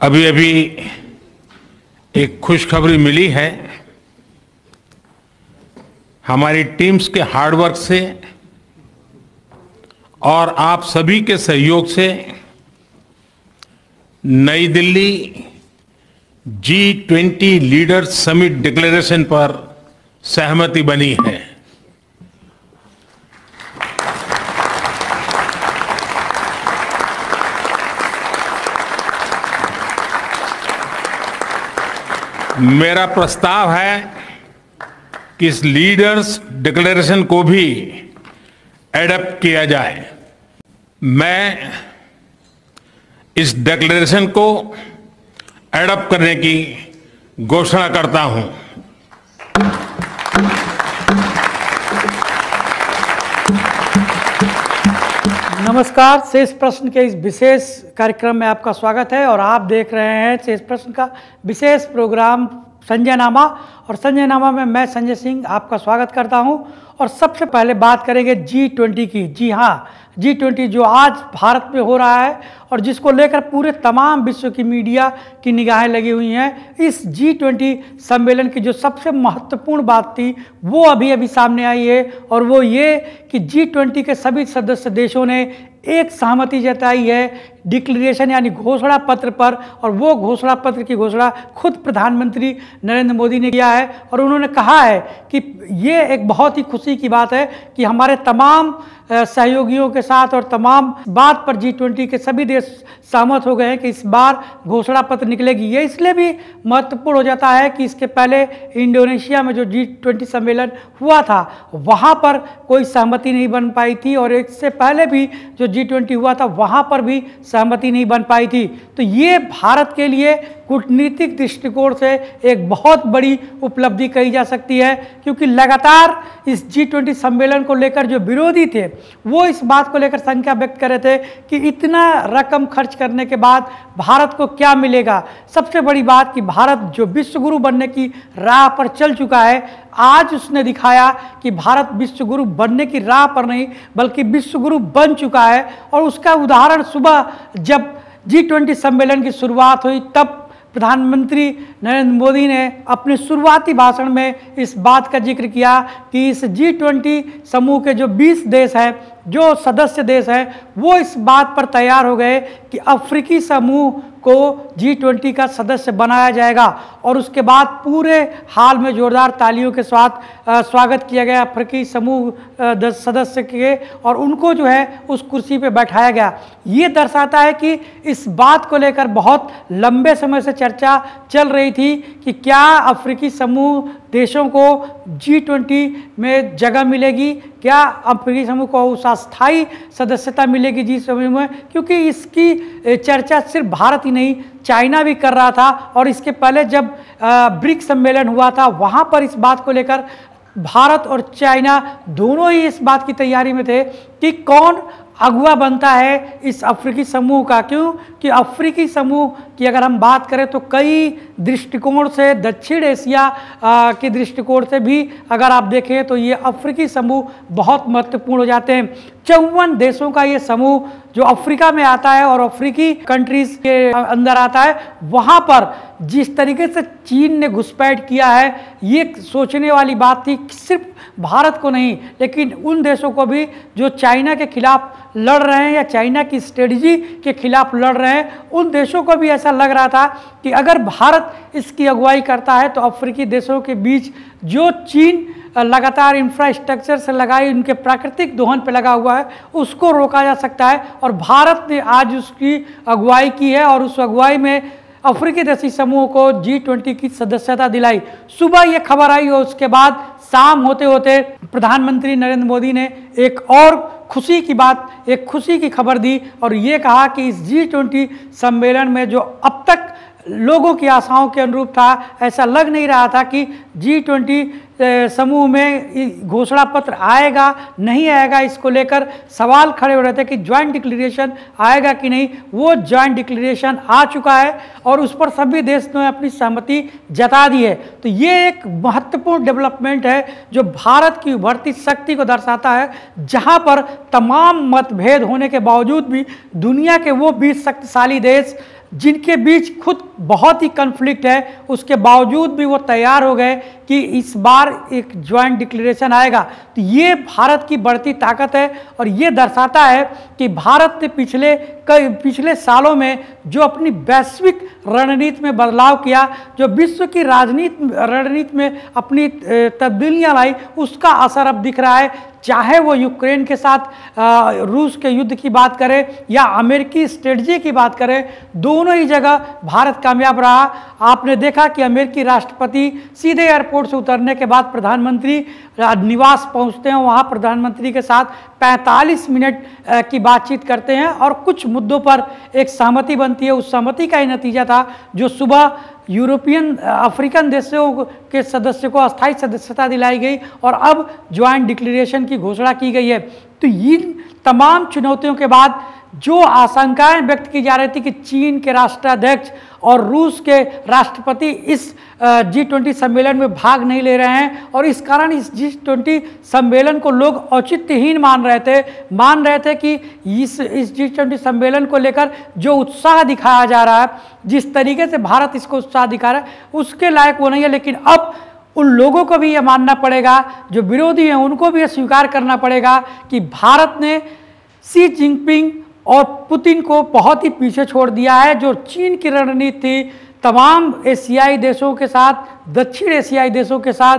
अभी अभी एक खुशखबरी मिली है। हमारी टीम्स के हार्डवर्क से और आप सभी के सहयोग से नई Delhi G20 leaders summit declaration पर सहमति बनी है। मेरा प्रस्ताव है कि इस लीडर्स डिक्लेरेशन को भी एडॉप्ट किया जाए। मैं इस डिक्लेरेशन को एडॉप्ट करने की घोषणा करता हूं। नमस्कार, शेष प्रश्न के इस विशेष कार्यक्रम में आपका स्वागत है और आप देख रहे हैं शेष प्रश्न का विशेष प्रोग्राम संजय नामा। और संजय नामा में मैं संजय सिंह आपका स्वागत करता हूं। और सबसे पहले बात करेंगे G20 की। जी हाँ, G20 जो आज भारत में हो रहा है और जिसको लेकर पूरे तमाम विश्व की मीडिया की निगाहें लगी हुई हैं। इस G20 सम्मेलन की जो सबसे महत्वपूर्ण बात थी वो अभी अभी सामने आई है और वो ये कि G20 के सभी सदस्य देशों ने एक सहमति जताई है डिक्लेरेशन यानी घोषणा पत्र पर। और वो घोषणा पत्र की घोषणा खुद प्रधानमंत्री नरेंद्र मोदी ने किया है और उन्होंने कहा है कि ये एक बहुत ही खुशी की बात है कि हमारे तमाम सहयोगियों के साथ और तमाम बात पर G20 के सभी देश सहमत हो गए हैं कि इस बार घोषणा पत्र निकलेगी। ये इसलिए भी महत्वपूर्ण हो जाता है कि इसके पहले इंडोनेशिया में जो G20 सम्मेलन हुआ था वहाँ पर कोई सहमति नहीं बन पाई थी और इससे पहले भी जो G20 हुआ था वहाँ पर भी सहमति नहीं बन पाई थी। तो ये भारत के लिए कूटनीतिक दृष्टिकोण से एक बहुत बड़ी उपलब्धि कही जा सकती है, क्योंकि लगातार इस G20 सम्मेलन को लेकर जो विरोधी थे वो इस बात को लेकर शंका व्यक्त कर रहे थे कि इतना रकम खर्च करने के बाद भारत को क्या मिलेगा। सबसे बड़ी बात कि भारत जो विश्वगुरु बनने की राह पर चल चुका है, आज उसने दिखाया कि भारत विश्वगुरु बनने की राह पर नहीं बल्कि विश्वगुरु बन चुका है। और उसका उदाहरण सुबह जब G20 सम्मेलन की शुरुआत हुई तब प्रधानमंत्री नरेंद्र मोदी ने अपने शुरुआती भाषण में इस बात का जिक्र किया कि इस G20 समूह के जो 20 देश हैं, जो सदस्य देश हैं, वो इस बात पर तैयार हो गए कि अफ्रीकी समूह को G20 का सदस्य बनाया जाएगा। और उसके बाद पूरे हाल में जोरदार तालियों के साथ स्वागत किया गया अफ्रीकी समूह सदस्य के और उनको जो है उस कुर्सी पे बैठाया गया। ये दर्शाता है कि इस बात को लेकर बहुत लंबे समय से चर्चा चल रही थी कि क्या अफ्रीकी समूह देशों को G20 में जगह मिलेगी, क्या अफ्रीकी समूह को उस अस्थायी सदस्यता मिलेगी G समूह में, क्योंकि इसकी चर्चा सिर्फ भारत ही नहीं चाइना भी कर रहा था। और इसके पहले जब ब्रिक्स सम्मेलन हुआ था वहाँ पर इस बात को लेकर भारत और चाइना दोनों ही इस बात की तैयारी में थे कि कौन अगुवा बनता है इस अफ्रीकी समूह का। क्यों कि अफ्रीकी समूह की अगर हम बात करें तो कई दृष्टिकोण से, दक्षिण एशिया के दृष्टिकोण से भी अगर आप देखें तो ये अफ्रीकी समूह बहुत महत्वपूर्ण हो जाते हैं। 54 देशों का ये समूह जो अफ्रीका में आता है और अफ्रीकी कंट्रीज के अंदर आता है, वहाँ पर जिस तरीके से चीन ने घुसपैठ किया है ये सोचने वाली बात थी। सिर्फ भारत को नहीं लेकिन उन देशों को भी जो चाइना के खिलाफ लड़ रहे हैं या चाइना की स्ट्रेटजी के खिलाफ लड़ रहे हैं, उन देशों को भी ऐसा लग रहा था कि अगर भारत इसकी अगुवाई करता है तो अफ्रीकी देशों के बीच जो चीन लगातार इंफ्रास्ट्रक्चर से लगाई उनके प्राकृतिक दोहन पे लगा हुआ है उसको रोका जा सकता है। और भारत ने आज उसकी अगुवाई की है और उस अगुवाई में अफ्रीकी देशी समूह को G20 की सदस्यता दिलाई। सुबह ये खबर आई और उसके बाद शाम होते होते प्रधानमंत्री नरेंद्र मोदी ने एक और खुशी की बात, एक खुशी की खबर दी और ये कहा कि इस G20 सम्मेलन में जो अब तक लोगों की आशाओं के अनुरूप था, ऐसा लग नहीं रहा था कि G20 समूह में घोषणा पत्र आएगा नहीं आएगा, इसको लेकर सवाल खड़े हो रहे थे कि ज्वाइंट डिक्लेरेशन आएगा कि नहीं। वो ज्वाइंट डिक्लेरेशन आ चुका है और उस पर सभी देश ने अपनी सहमति जता दी है। तो ये एक महत्वपूर्ण डेवलपमेंट है जो भारत की उभरती शक्ति को दर्शाता है, जहां पर तमाम मतभेद होने के बावजूद भी दुनिया के वो 20 शक्तिशाली देश जिनके बीच खुद बहुत ही कन्फ्लिक्ट है, उसके बावजूद भी वो तैयार हो गए कि इस बार एक ज्वाइंट डिक्लेरेशन आएगा। तो ये भारत की बढ़ती ताकत है और ये दर्शाता है कि भारत ने पिछले सालों में जो अपनी वैश्विक रणनीति में बदलाव किया, जो विश्व की रणनीति में अपनी तब्दीलियां लाई, उसका असर अब दिख रहा है। चाहे वो यूक्रेन के साथ रूस के युद्ध की बात करें या अमेरिकी स्ट्रेटजी की बात करें, दोनों ही जगह भारत कामयाब रहा। आपने देखा कि अमेरिकी राष्ट्रपति सीधे एयरपोर्ट से उतरने के बाद प्रधानमंत्री निवास पहुंचते हैं, वहां प्रधानमंत्री के साथ 45 मिनट की बातचीत करते हैं और कुछ मुद्दों पर एक सहमति बनती है। उस सहमति का ही नतीजा था जो सुबह अफ्रीकन देशों के सदस्यों को अस्थायी सदस्यता दिलाई गई और अब ज्वाइंट डिक्लेरेशन की घोषणा की गई है। तो इन तमाम चुनौतियों के बाद जो आशंकाएं व्यक्त की जा रही थी कि चीन के राष्ट्राध्यक्ष और रूस के राष्ट्रपति इस G20 सम्मेलन में भाग नहीं ले रहे हैं और इस कारण इस G20 सम्मेलन को लोग औचित्यहीन मान रहे थे कि इस G20 सम्मेलन को लेकर जो उत्साह दिखाया जा रहा है, जिस तरीके से भारत इसको उत्साह दिखा रहा है, उसके लायक वो नहीं है। लेकिन अब उन लोगों को भी ये मानना पड़ेगा, जो विरोधी हैं उनको भी ये स्वीकार करना पड़ेगा कि भारत ने शी जिनपिंग और पुतिन को बहुत ही पीछे छोड़ दिया है। जो चीन की रणनीति थी तमाम एशियाई देशों के साथ, दक्षिण एशियाई देशों के साथ,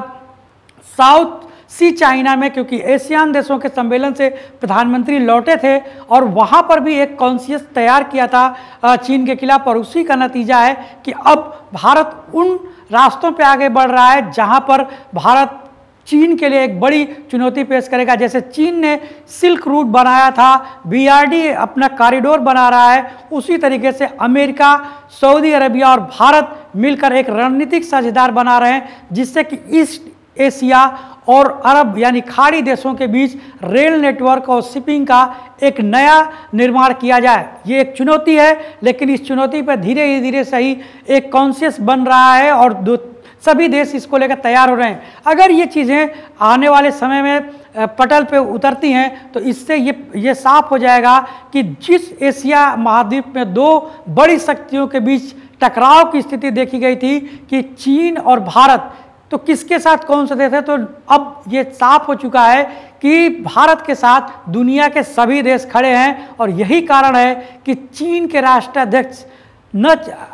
साउथ सी चाइना में, क्योंकि एशियान देशों के सम्मेलन से प्रधानमंत्री लौटे थे और वहाँ पर भी एक कॉन्शियस तैयार किया था चीन के खिलाफ, और उसी का नतीजा है कि अब भारत उन रास्तों पे आगे बढ़ रहा है जहाँ पर भारत चीन के लिए एक बड़ी चुनौती पेश करेगा। जैसे चीन ने सिल्क रूट बनाया था, BRD अपना कॉरिडोर बना रहा है, उसी तरीके से अमेरिका, सऊदी अरबिया और भारत मिलकर एक रणनीतिक साझेदार बना रहे हैं, जिससे कि ईस्ट एशिया और अरब यानी खाड़ी देशों के बीच रेल नेटवर्क और शिपिंग का एक नया निर्माण किया जाए। ये एक चुनौती है, लेकिन इस चुनौती पर धीरे धीरे सही एक कॉन्शियस बन रहा है और सभी देश इसको लेकर तैयार हो रहे हैं। अगर ये चीज़ें आने वाले समय में पटल पे उतरती हैं तो इससे ये साफ हो जाएगा कि जिस एशिया महाद्वीप में दो बड़ी शक्तियों के बीच टकराव की स्थिति देखी गई थी कि चीन और भारत, तो किसके साथ कौन सा देश है, तो अब ये साफ हो चुका है कि भारत के साथ दुनिया के सभी देश खड़े हैं। और यही कारण है कि चीन के राष्ट्राध्यक्ष न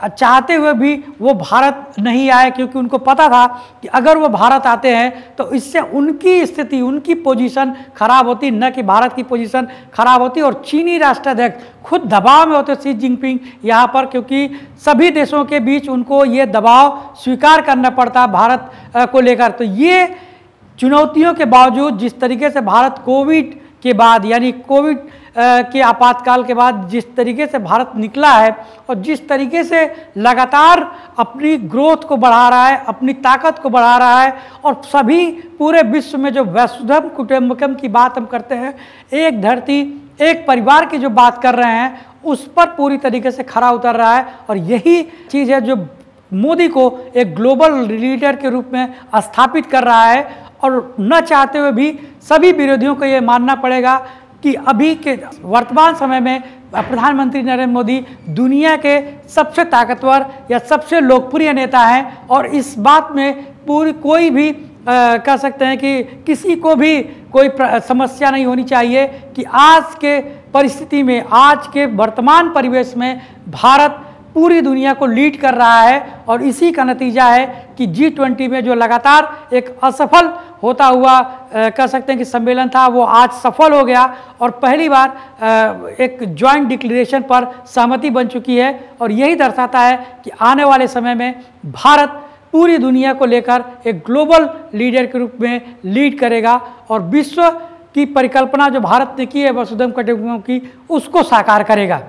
चाहते हुए भी वो भारत नहीं आए, क्योंकि उनको पता था कि अगर वो भारत आते हैं तो इससे उनकी स्थिति, उनकी पोजीशन खराब होती, न कि भारत की पोजीशन खराब होती। और चीनी राष्ट्राध्यक्ष खुद दबाव में होते शी जिनपिंग यहाँ पर, क्योंकि सभी देशों के बीच उनको ये दबाव स्वीकार करना पड़ता भारत को लेकर। तो ये चुनौतियों के बावजूद जिस तरीके से भारत कोविड के बाद यानी कोविड के आपातकाल के बाद जिस तरीके से भारत निकला है और जिस तरीके से लगातार अपनी ग्रोथ को बढ़ा रहा है, अपनी ताकत को बढ़ा रहा है, और सभी पूरे विश्व में जो वसुधैव कुटुंबकम की बात हम करते हैं, एक धरती एक परिवार की जो बात कर रहे हैं, उस पर पूरी तरीके से खरा उतर रहा है। और यही चीज़ है जो मोदी को एक ग्लोबल लीडर के रूप में स्थापित कर रहा है। और न चाहते हुए भी सभी विरोधियों को ये मानना पड़ेगा कि अभी के वर्तमान समय में प्रधानमंत्री नरेंद्र मोदी दुनिया के सबसे ताकतवर या सबसे लोकप्रिय नेता हैं। और इस बात में कोई भी कह सकते हैं कि किसी को भी कोई समस्या नहीं होनी चाहिए कि आज के परिस्थिति में, आज के वर्तमान परिवेश में भारत पूरी दुनिया को लीड कर रहा है। और इसी का नतीजा है कि G20 में जो लगातार एक असफल होता हुआ कह सकते हैं कि सम्मेलन था, वो आज सफल हो गया और पहली बार एक जॉइंट डिक्लेरेशन पर सहमति बन चुकी है। और यही दर्शाता है कि आने वाले समय में भारत पूरी दुनिया को लेकर एक ग्लोबल लीडर के रूप में लीड करेगा और विश्व की परिकल्पना जो भारत ने की है वसुधैव कुटुंबकम की, उसको साकार करेगा।